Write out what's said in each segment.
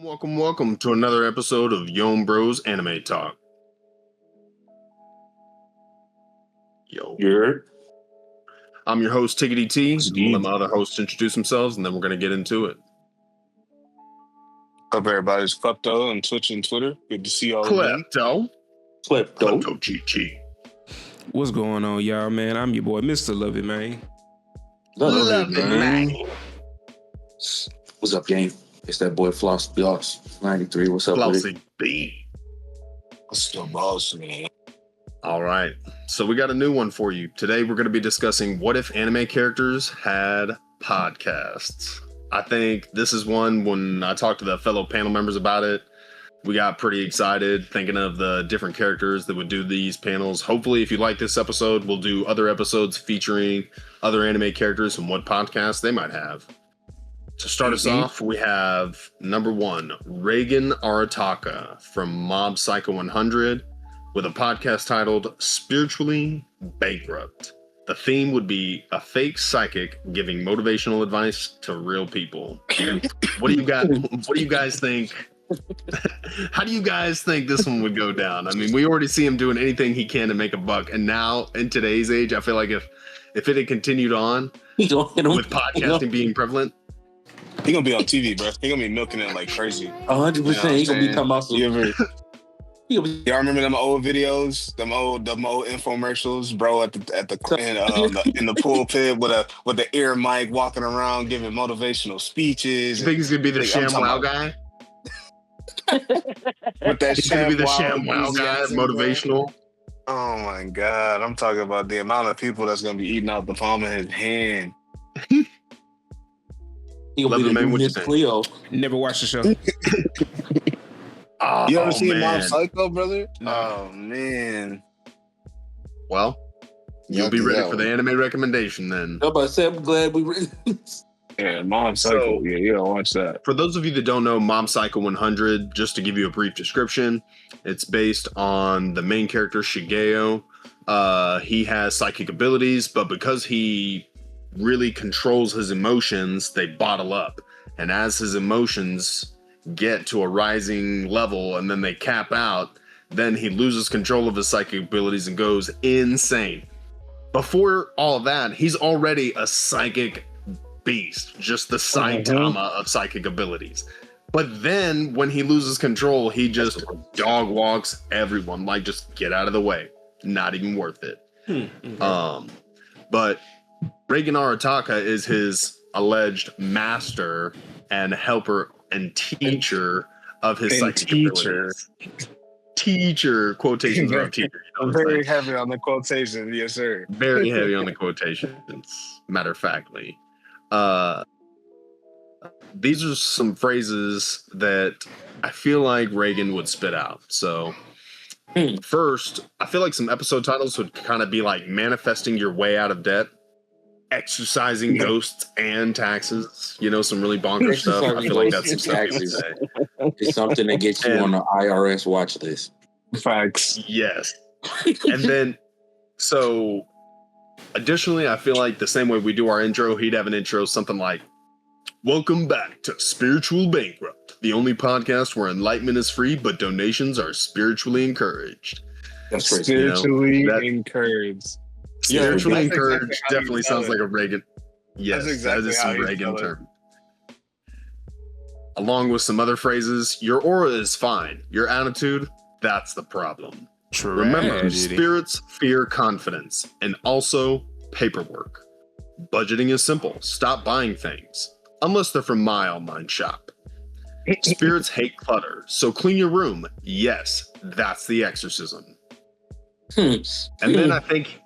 Welcome to another episode of Young Bros Anime Talk. I'm your host, Tiggity T. I'm gonna let my other hosts introduce themselves, and then we're gonna get into it. Hope everybody's Klepto on Twitch and Twitter. Good to see y'all again. Klepto Chi. What's going on, y'all, man? I'm your boy, Mr. Love It, man. Love it, man. What's up, gang? It's that boy Floss 93. What's up, Flossy B. What's the boss, man? All right. So we got a new one for you. Today we're going to be discussing what if anime characters had podcasts. I think this is one, when I talked to the fellow panel members about it, we got pretty excited thinking of the different characters that would do these panels. Hopefully, if you like this episode, we'll do other episodes featuring other anime characters and what podcasts they might have. To start us off, we have number 1, Reagan Arataka from Mob Psycho 100 with a podcast titled Spiritually Bankrupt. The theme would be a fake psychic giving motivational advice to real people. What do you guys think? How do you guys think this one would go down? I mean, we already see him doing anything he can to make a buck, and now in today's age, I feel like if it had continued on with podcasting being prevalent, He gonna be on TV, bro. He gonna be milking it like crazy. 100%. He gonna be talking about some. Y'all remember them old videos, them old infomercials, bro, in the pulpit with the ear mic, walking around giving motivational speeches. You think he's gonna be the ShamWow guy? With that He's gonna be the ShamWow guy, motivational. Oh my God, I'm talking about the amount of people that's gonna be eating out the palm of his hand. He gonna be the new Miss Cleo. Never watched the show. You ever seen man. Mob Psycho, brother? No. Oh man. Well, you'll be ready for the anime recommendation then. I'm glad we. Yeah, Mob Psycho. Yeah, you gotta watch that. For those of you that don't know Mob Psycho 100, just to give you a brief description, it's based on the main character Shigeo. He has psychic abilities, but because he really controls his emotions, they bottle up. And as his emotions get to a rising level and then they cap out, then he loses control of his psychic abilities and goes insane. Before all of that, he's already a psychic beast, just the Saitama of psychic abilities. But then when he loses control, he just dog walks everyone, like just get out of the way. Not even worth it. But Reagan Arataka is his alleged master and helper and teacher of his psychic abilities. Teacher, quotations are teacher. Very heavy on the quotation, yes, sir. Very heavy on the quotations, matter of factly. These are some phrases that I feel like Reagan would spit out. So first, I feel like some episode titles would kind of be like manifesting your way out of debt, exercising ghosts and taxes, some really bonkers stuff. I feel like that's some stuff you would say. It's something that gets you on the IRS watch list. Facts. Yes. And then, so additionally, I feel like the same way we do our intro, he'd have an intro, something like, "Welcome back to Spiritual Bankrupt, the only podcast where enlightenment is free, but donations are spiritually encouraged." That's right. Spiritually encouraged. Spiritually that's encouraged exactly definitely sounds like a Reagan. Yes, That's exactly that is how some you Reagan spell it. term. Along with some other phrases, your aura is fine. Your attitude, that's the problem. Remember, spirits fear confidence and also paperwork. Budgeting is simple. Stop buying things, unless they're from my online shop. Spirits hate clutter, so clean your room. Yes, that's the exorcism. And then I think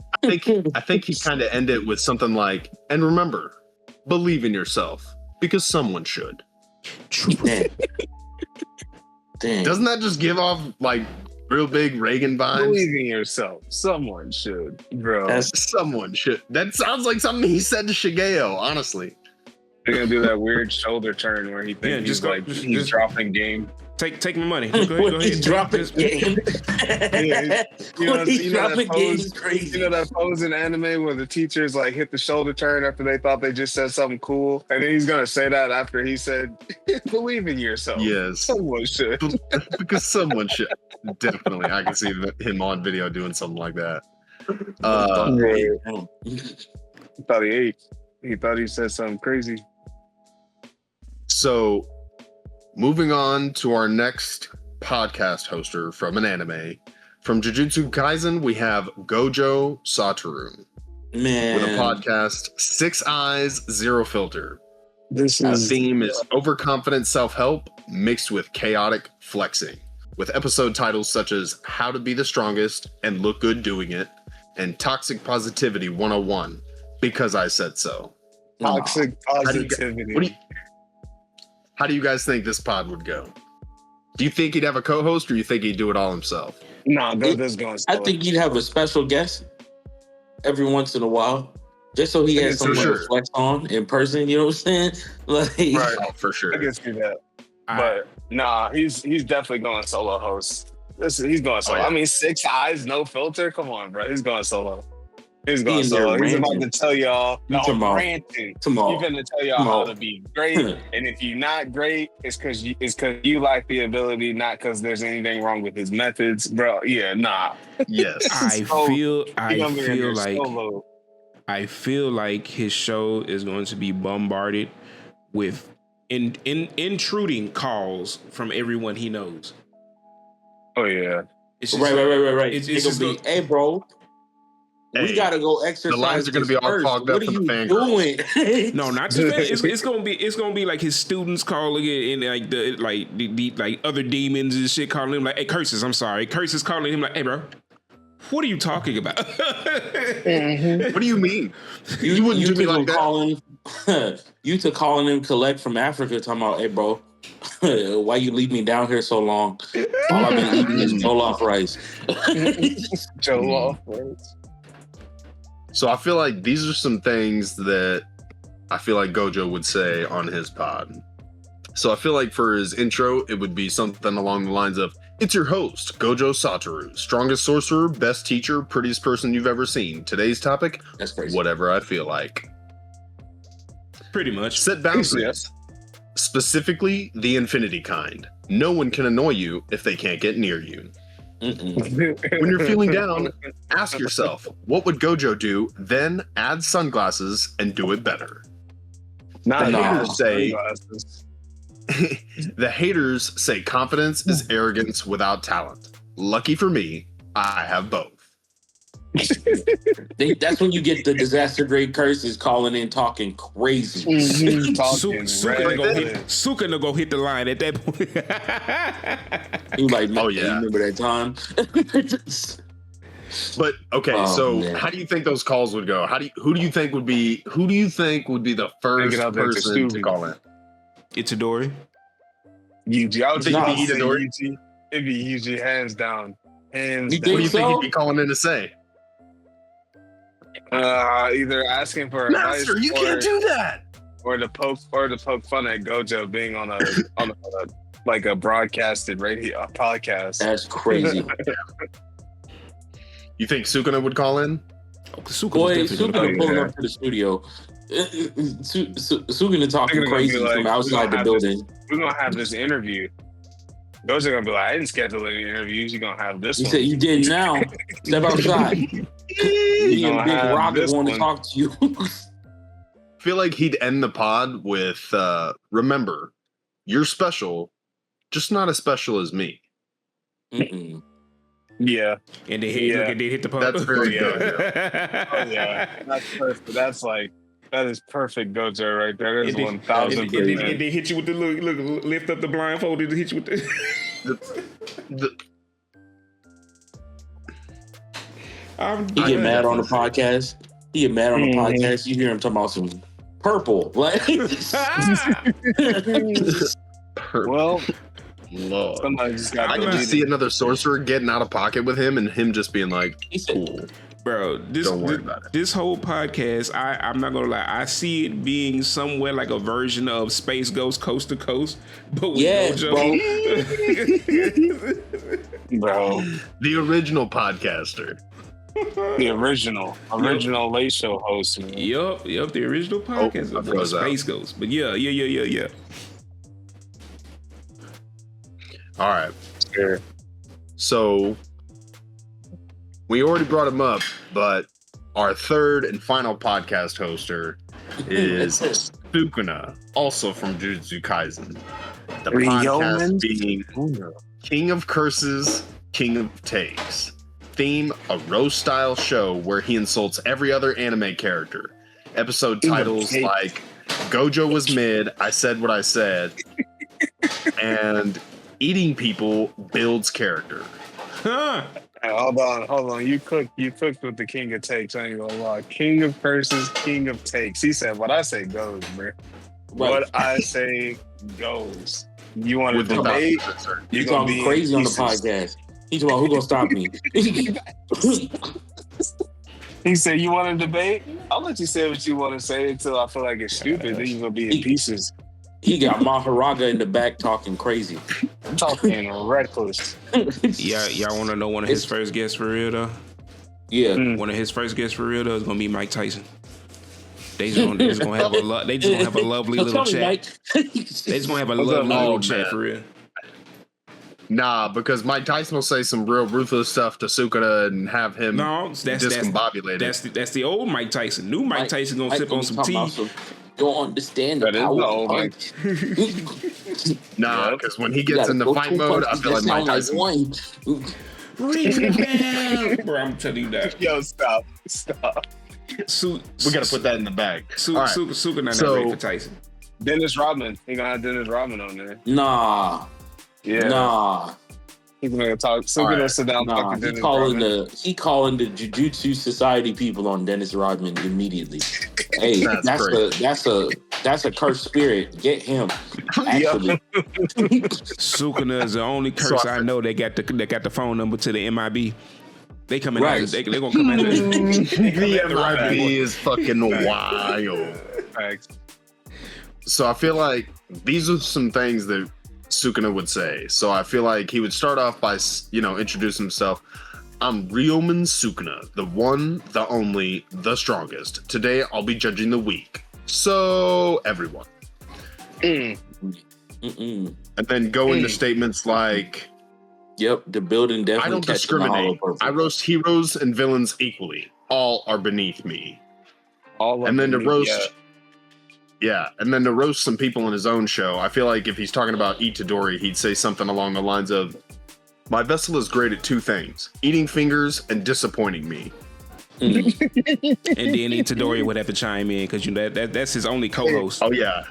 he kind of ended with something like, "And remember, believe in yourself, because someone should." Dang. Doesn't that just give off like real big Reagan vibes? Believe in yourself. Someone should, bro. Someone should. That sounds like something he said to Shigeo, honestly. They're gonna do that weird shoulder turn where he thinks he's dropping game. Take my money. Go ahead. Go ahead. Dropping game. You know that pose in anime where the teachers like hit the shoulder turn after they thought they just said something cool, and then he's gonna say that after he said, "Believe in yourself." Yes, someone should. Because someone should. Definitely, I can see him on video doing something like that. He thought he ate. He thought he said something crazy. So, moving on to our next podcast hoster from an anime. From Jujutsu Kaisen, we have Gojo Satoru. Man. With a podcast, 6 Eyes, Zero Filter. This The theme is overconfident self-help mixed with chaotic flexing. With episode titles such as How to Be the Strongest and Look Good Doing It, and Toxic Positivity 101, Because I Said So. Toxic positivity. How do you guys think this pod would go? Do you think he'd have a co-host, or you think he'd do it all himself? No, this going. I think you'd have a special guest every once in a while, just so he has someone to flex on in person. You know what I'm saying? Like, right, for sure. I can see that. But nah, he's definitely going solo host. He's going solo. I mean, 6 Eyes, no filter. Come on, bro. He's going solo. He's going solo. He's about to tell y'all. Ranting. He's going to tell y'all how to be great. And if you're not great, it's because you lack the ability, not because there's anything wrong with his methods, bro. Yeah, nah. Yes. I feel like his show is going to be bombarded with intruding calls from everyone he knows. Oh yeah. It's just, right. It's just gonna be, hey, bro. We gotta go exercise. The lines are gonna be all fogged up for the fan. No, not the fan. It's gonna be like his students calling it, and like the other demons and shit calling him like, "Hey, Curses, I'm sorry." Curses calling him like, "Hey, bro, what are you talking about?" What do you mean? You wouldn't do me like that. You to calling him collect from Africa, talking about, "Hey, bro, why you leave me down here so long? All I've been eating is jollof rice." Jollof rice. So I feel like these are some things that I feel like Gojo would say on his pod. So I feel like for his intro, it would be something along the lines of, "It's your host, Gojo Satoru, strongest sorcerer, best teacher, prettiest person you've ever seen. Today's topic, that's crazy. Whatever I feel like." Pretty much. Set boundaries. Specifically, the infinity kind. No one can annoy you if they can't get near you. When you're feeling down, ask yourself, what would Gojo do? Then add sunglasses and do it better. The haters say confidence is arrogance without talent. Lucky for me, I have both. That's when you get the disaster grade Curses calling in talking crazy. Suka no go hit the line at that point. You like, oh yeah, remember that time? But okay, how do you think those calls would go? Who do you think would be the first person to call in? Itadori. Yuji. I would think it'd be Yuji. It'd be Yuji, hands down. What do you think he'd be calling in to say? Either asking for Master, advice, you can't do that, or to poke fun at Gojo being on a like a broadcasted radio podcast. That's crazy. You think Sukuna would call in? Sukuna pulling up to the studio. Sukuna talking crazy from outside the building. We're gonna have this interview. Gojo's gonna be like, I didn't schedule any interviews. You're gonna have this one. You said you did now. Step outside. Me and Big Rocket want to talk to you. I feel like he'd end the pod with, remember, you're special, just not as special as me. Mm-mm. Yeah. And they hit the pump. That's very good. Oh, yeah. That's perfect. That is perfect Gojo right there. There's 1,000%. And they hit you with the look, lift up the blindfold and hit you with the... He get mad on the podcast. You hear him talking about some purple. Like, well, Lord. I can just see another sorcerer getting out of pocket with him and him just being like, cool. Bro, Don't worry about it. This whole podcast, I'm not gonna lie, I see it being somewhere like a version of Space Ghost Coast to Coast, but with Gojo. Bro. The original podcaster. The original late show host, man. Yup, the original podcast of Space Ghost. But yeah. All right. Sure. So we already brought him up, but our third and final podcast hoster is Sukuna, also from Jujutsu Kaisen. The podcast being King of Curses, King of Takes. Theme, a roast-style show where he insults every other anime character. Episode titles like Gojo was mid, I said what I said, and eating people builds character. Huh. Hey, hold on. You cooked with the King of Takes. I ain't gonna lie. King of Curses, King of Takes. He said, "What I say goes, bro. What I say goes." You want to debate? You gonna be crazy on the podcast. He's about who gonna stop me. He said, "You want to debate? I'll let you say what you want to say until I feel like it's stupid. Then you gonna be in pieces." He got Maharaga in the back talking crazy. I'm talking reckless. Yeah, y'all want to know one of his first guests for real though? Yeah, one of his first guests for real though is gonna be Mike Tyson. They just gonna have a lovely little chat. They just gonna have a lovely little chat for real. Nah, because Mike Tyson will say some real ruthless stuff to Sukuna and have him discombobulated. That's the old Mike Tyson. New Mike Tyson gonna sip on some tea. Don't understand the power of punch. Nah, because when he gets in the fight mode, I feel like Mike Tyson. Bro, I'm telling you that. Yo, stop. We gotta put that in the bag. Sukuna not ready for Tyson. Dennis Rodman. He gonna have Dennis Rodman on there. Nah. Yeah. Nah. He's gonna talk. Gonna sit down. Nah. He calling the Jujutsu Society people on Dennis Rodman immediately. Hey, that's a cursed spirit. Get him. Actually, Sukuna is the only curse I know. They got the phone number to the MIB. They coming out. They gonna come out. The MIB is fucking wild. So I feel like these are some things that Sukuna would say. So I feel like he would start off by, introducing himself. I'm Ryomen Sukuna, the one, the only, the strongest. Today I'll be judging the weak. So everyone. And then go into statements like, "Yep, the building definitely." I don't discriminate. I roast heroes and villains equally. All are beneath me. And then to roast some people in his own show, I feel like if he's talking about Itadori, he'd say something along the lines of, my vessel is great at two things, eating fingers and disappointing me. And then Itadori would have to chime in because that's his only co-host. Oh yeah.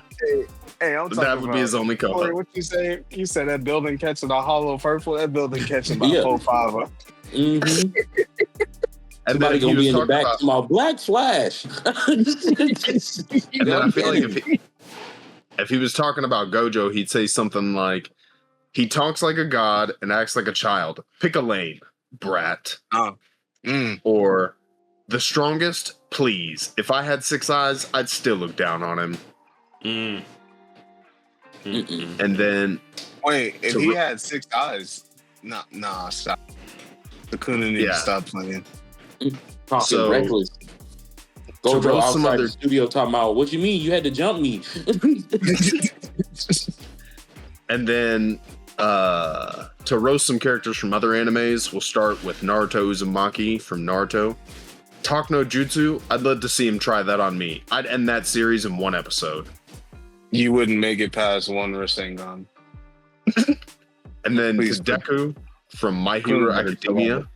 Hey, that would be his only co-host. What you say? You said that building catching a hollow purple. That building catching about 4-5. And somebody gonna be in the back to my Black Flash. And then I feel like if he was talking about Gojo, he'd say something like, he talks like a god and acts like a child. Pick a lane, brat. Or the strongest, please. If I had 6 eyes, I'd still look down on him. And then wait, if he had 6 eyes, nah, stop. The Kuna need to stop playing. Talking reckless. Gojo outside the studio talking about, what you mean? You had to jump me. And then to roast some characters from other animes, we'll start with Naruto Uzumaki from Naruto. Talk no Jutsu, I'd love to see him try that on me. I'd end that series in 1 episode. You wouldn't make it past 1 Rasengan. And then Deku from My Hero Academia.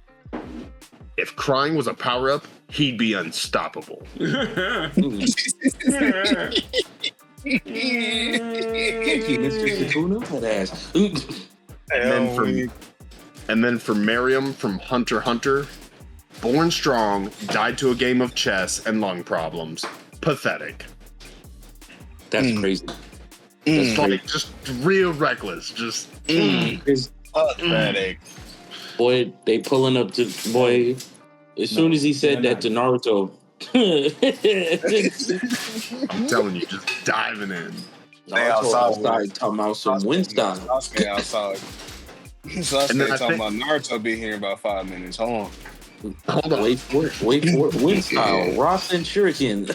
If crying was a power-up, he'd be unstoppable. Thank you, Mr. Sukuna. That ass. And then for Miriam from Hunter x Hunter, born strong, died to a game of chess and lung problems. Pathetic. That's crazy. That's funny. Just real reckless. Just pathetic. Boy, they pulling up to As soon as he said that to Naruto, I'm telling you, just diving in. Naruto started talking about some wind style. Sasuke outside. Sasuke talking about Naruto be here in about 5 minutes. Hold on. Wait for it. Wind style. Ross and Shuriken.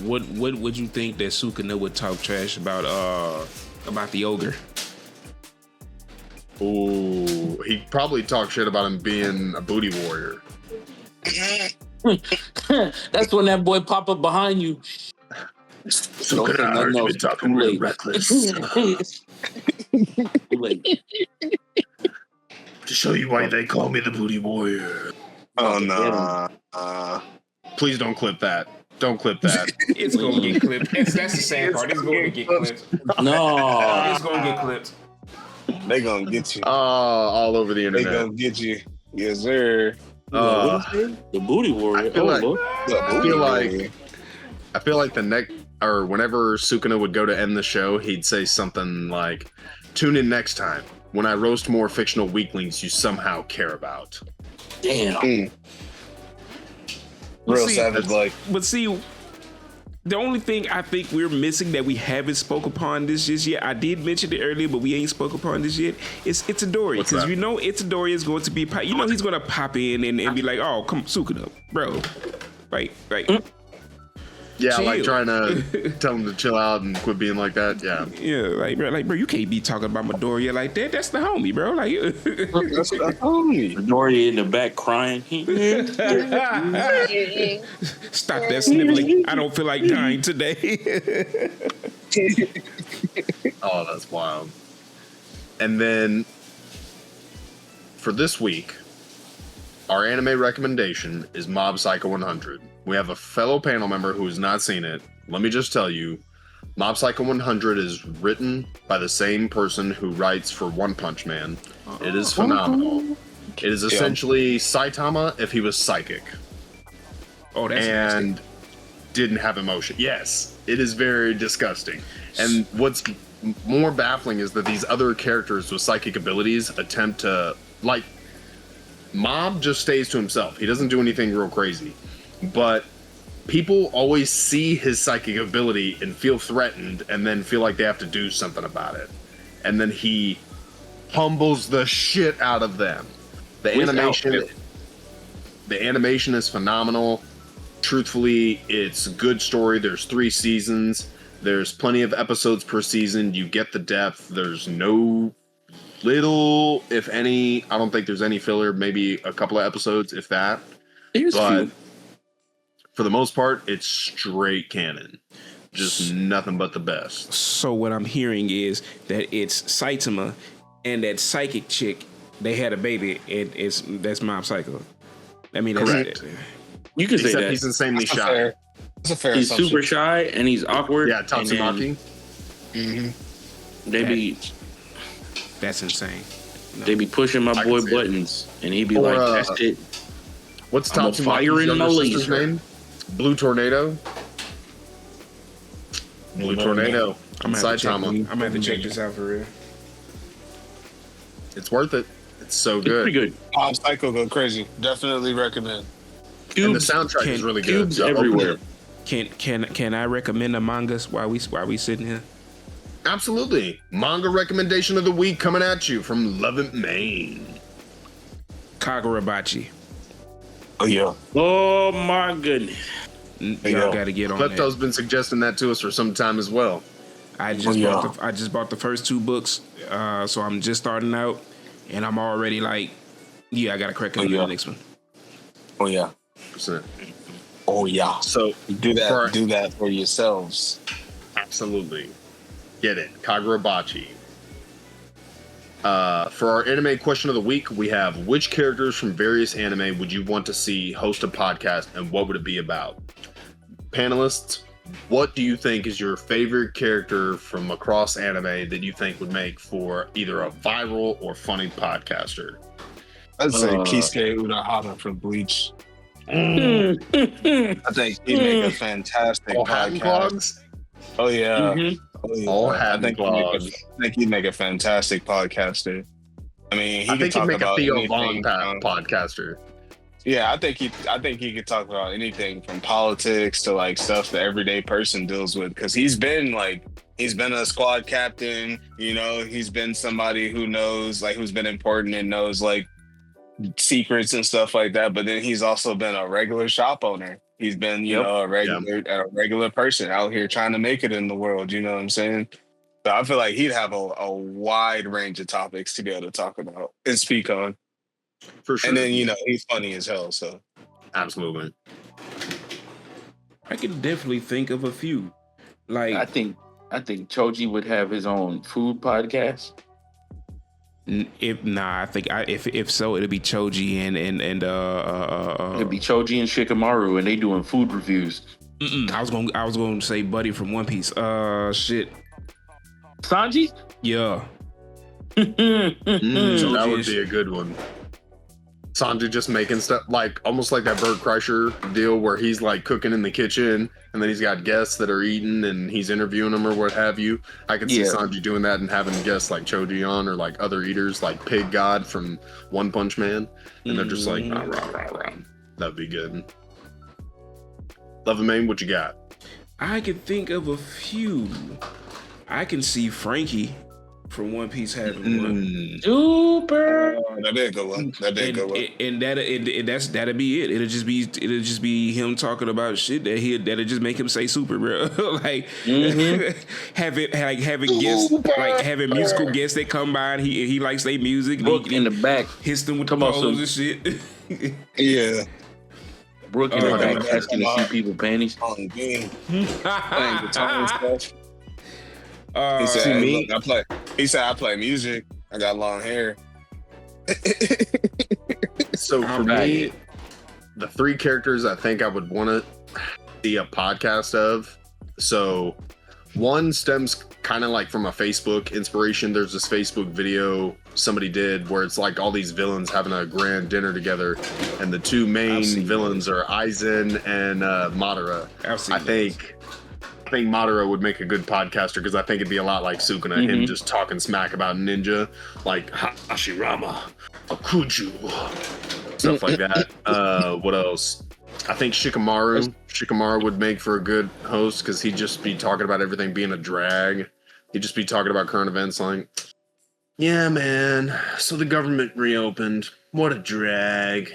What would you think that Sukuna would talk trash about the ogre? Ooh, he'd probably talk shit about him being a booty warrior. That's when that boy pop up behind you. Sukuna, I heard you been talking real reckless. To show you why they call me the booty warrior. Oh, no. Please don't clip that. Don't clip that. It's gonna get clipped. That's the sad part. It's gonna get clipped. No. It's gonna get clipped. They gonna get you. All over the They internet. gonna get you. Yes, sir. The booty warrior. I feel like the next, or whenever Sukuna would go to end the show, he'd say something like, "Tune in next time when I roast more fictional weaklings you somehow care about." Damn. Real savage, like. But see, the only thing I think we're missing that we haven't spoke upon this just yet, I did mention it earlier, but we ain't spoke upon this yet, it's Itadori. Because you know Itadori is going to be, you know he's going to pop in and be like, oh, come Sukuna, bro. Like. Yeah, chill. like trying to tell him to chill out and quit being like that. Yeah. Yeah, like bro, you can't be talking about Midoriya like that. That's the homie, bro. Like, That's homie. Midoriya in the back crying. Stop that sniveling. I don't feel like dying today. Oh, that's wild. And then for this week, our anime recommendation is Mob Psycho 100. We have a fellow panel member who has not seen it. Let me just tell you, Mob Psycho 100 is written by the same person who writes for One Punch Man. It is phenomenal. It is essentially Saitama if he was psychic. Oh, that's and nasty. Didn't have emotion. Yes, it is very disgusting. And what's more baffling is that these other characters with psychic abilities attempt to, like, Mob just stays to himself. He doesn't do anything real crazy. But people always see his psychic ability and feel threatened and then feel like they have to do something about it. And then he humbles the shit out of them. The animation is phenomenal. Truthfully, it's a good story. There's 3 seasons. There's plenty of episodes per season. You get the depth. There's no little, if any, I don't think there's any filler, maybe a couple of episodes, if that. But for the most part, it's straight canon. Just nothing but the best. So what I'm hearing is that it's Saitama and that psychic chick, they had a baby, and that's Mob Psycho. I mean, that's correct. You can say Except that. he's insanely shy. That's a fair He's assumption. super shy and he's awkward. Yeah, Tatsumaki. They be That's insane. they be pushing my boy buttons, and he be Or, like, "That's it." What's I'm a fire Tatsumaki's in my younger sister's laser. name? Blue Tornado. Blue Tornado. I'm gonna Saitama. have to check this out for real. It's worth it. It's so It's pretty good. good. Mob Psycho go crazy. Definitely recommend. And the soundtrack is really good. Cubes So everywhere. Can I recommend the mangas while we sitting here? Absolutely. Manga recommendation of the week coming at you from Lovett, Maine. Kagurabachi. Oh yeah. Oh my goodness! Y'all got to get on Klepto's that. been suggesting that to us for some time as well. I just bought the first 2 books, so I'm just starting out, and I'm already like, I got to crack into the next one. Oh yeah. 100%. Oh yeah. So Do that for yourselves. absolutely. Get it. Kagurabachi. For our anime question of the week, we have which characters from various anime would you want to see host a podcast and what would it be about? Panelists, what do you think is your favorite character from across anime that you think would make for either a viral or funny podcaster? I'd say Kisuke Urahara from Bleach. I think he'd make a fantastic Hatton podcast. Clogs? Oh yeah. All I Hatton think Clogs. he'd make a fantastic podcaster. I mean, I think he'd make a Theo anything. Vaughn podcaster. Yeah, I think he could talk about anything from politics to like stuff the everyday person deals with. Because he's been a squad captain. You know, he's been somebody who knows like who's been important and knows like secrets and stuff like that. But then he's also been a regular shop owner. He's been, you Yep. know, Yeah. a regular person out here trying to make it in the world. You know what I'm saying? So I feel like he'd have a wide range of topics to be able to talk about and speak on. For sure. And then, you know, he's funny as hell. So Absolutely. I can definitely think of a few. Like I think Choji would have his own food podcast. if so, it'll be Choji and It'd be Choji and Shikamaru, and they doing food reviews. I was gonna say Buddy from One Piece. Shit. Sanji? Yeah. That would be a good one. Sanji just making stuff like almost like that Bert Kreischer deal where he's like cooking in the kitchen and then he's got guests that are eating and he's interviewing them or what have you. I could see Sanji doing that and having guests like Choji on or like other eaters like Pig God from One Punch Man. And they're just like, rah, rah, rah, rah. That'd be good. Love and Main, what you got? I can think of a few. I can see Frankie from One Piece having one. Super. that'd be a good one. That'd be a good one. And that'll be it. It'll just be him talking about shit that'll just make him say super, bro. Like having guests, like having musical guests that come by and he likes their music. Brooke in the back. Hits them with the poles and shit. Yeah. Brooke in the back asking to see people panties. Playing guitar and stuff. He said, See hey, me? look, I play music. I got long hair. So for me, the three characters I think I would want to see a podcast of. So one stems kind of like from a Facebook inspiration. There's this Facebook video somebody did where it's like all these villains having a grand dinner together, and the two main villains are Aizen and Madara. I think Madara would make a good podcaster because I think it'd be a lot like Sukuna, him just talking smack about ninja, like Hashirama, Akuju, stuff like that. What else? I think Shikamaru would make for a good host because he'd just be talking about everything being a drag. He'd just be talking about current events like, yeah, man, so the government reopened. What a drag.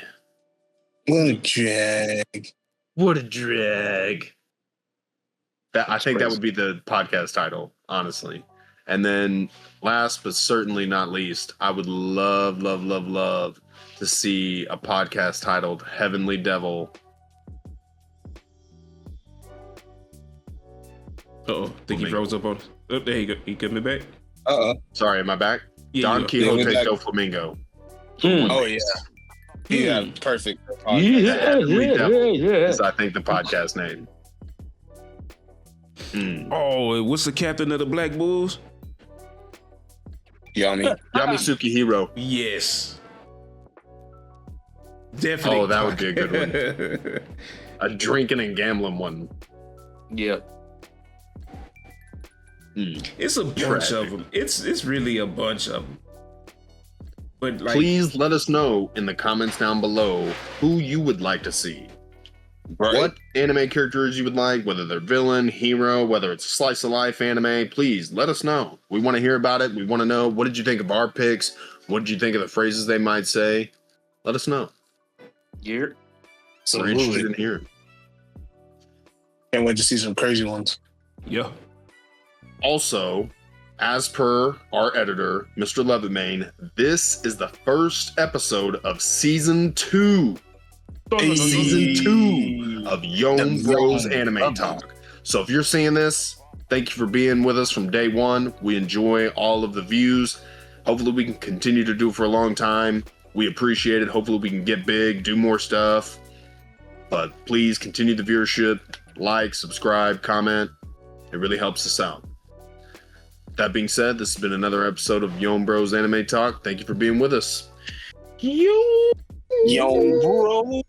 What a drag. What a drag. I think that would be the podcast title, honestly. And then last but certainly not least, I would love to see a podcast titled Heavenly Devil. Uh-oh. Think he froze up on us. Oh, there you go. You coming back? Sorry, am I back? Yeah, Don Quixote back. do Flamingo. Oh, yeah. Yeah, perfect. Heavenly Devil is, I think, the podcast name. Oh, what's the captain of the Black Bulls? Yami Tsukihiro. Yes. Definitely. Oh, that would be a good one. A drinking and gambling one. Yeah. It's a bunch of them. It's really a bunch of them. But like, please let us know in the comments down below who you would like to see. Right. What anime characters you would like, whether they're villain, hero, whether it's a slice of life anime, please let us know. We want to hear about it. We want to know, what did you think of our picks? What did you think of the phrases they might say? Let us know. Yeah. We're interested in hearing. Can't wait to see some crazy ones. yeah. Also, as per our editor, Mr. Leathermane, this is the first episode of season 2. Season 2 of Young Bros Anime Talk. So if you're seeing this, thank you for being with us from day one. We enjoy all of the views. Hopefully we can continue to do it for a long time. We appreciate it. Hopefully we can get big, do more stuff. But please continue the viewership. Like, subscribe, comment. It really helps us out. That being said, this has been another episode of Young Bros Anime Talk. Thank you for being with us. Young Bros.